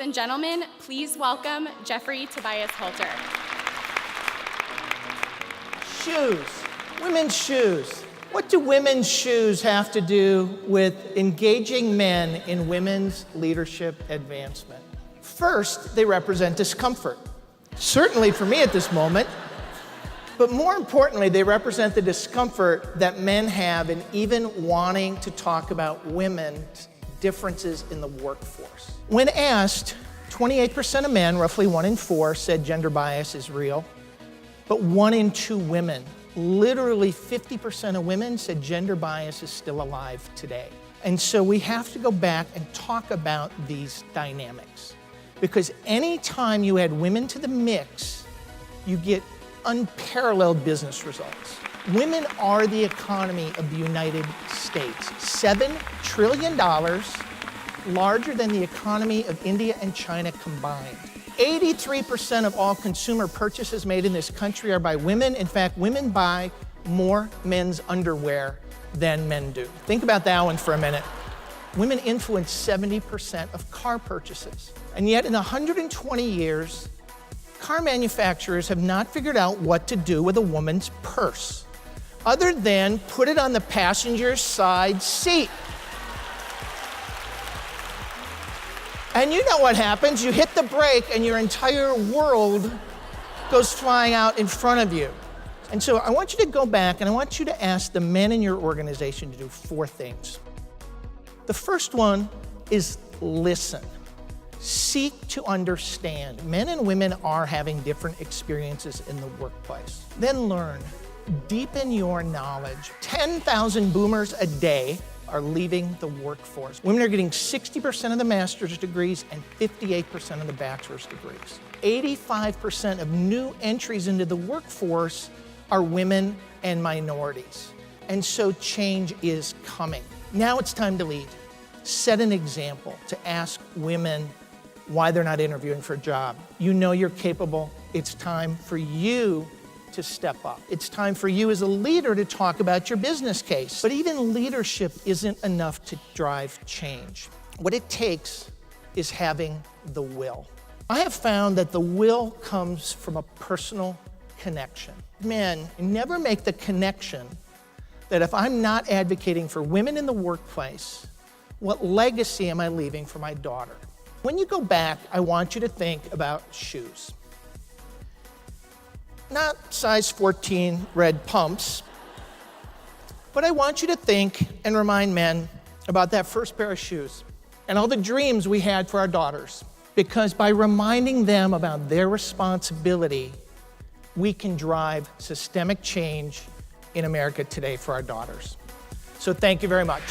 and gentlemen, please welcome Jeffery Tobias Halter. Shoes, women's shoes. What do women's shoes have to do with engaging men in women's leadership advancement? First, they represent discomfort. Certainly for me at this moment, but more importantly, they represent the discomfort that men have in even wanting to talk about women's differences in the workforce. When asked, 28% of men, roughly 1 in 4, said gender bias is real, but 1 in 2 women, literally 50% of women, said gender bias is still alive today. And so we have to go back and talk about these dynamics. Because anytime you add women to the mix, you get unparalleled business results. Women are the economy of the United States. $7 trillion, larger than the economy of India and China combined. 83% of all consumer purchases made in this country are by women. In fact, women buy more men's underwear than men do. Think about that one for a minute. Women influence 70% of car purchases. And yet in 120 years, car manufacturers have not figured out what to do with a woman's purse, other than put it on the passenger side seat. And you know what happens. You hit the brake and your entire world goes flying out in front of you. And so I want you to go back and I want you to ask the men in your organization to do 4 things. The first one is listen. Seek to understand. Men and women are having different experiences in the workplace. Then learn. Deepen your knowledge. 10,000 boomers a day are leaving the workforce. Women are getting 60% of the master's degrees and 58% of the bachelor's degrees. 85% of new entries into the workforce are women and minorities. And so change is coming. Now it's time to lead. Set an example to ask women why they're not interviewing for a job. You know you're capable. It's time for you to step up. It's time for you as a leader to talk about your business case. But even leadership isn't enough to drive change. What it takes is having the will. I have found that the will comes from a personal connection. Men, never make the connection that if I'm not advocating for women in the workplace, what legacy am I leaving for my daughter? When you go back, I want you to think about shoes. Not size 14 red pumps, but I want you to think and remind men about that first pair of shoes and all the dreams we had for our daughters. Because by reminding them about their responsibility, we can drive systemic change in America today for our daughters. So thank you very much.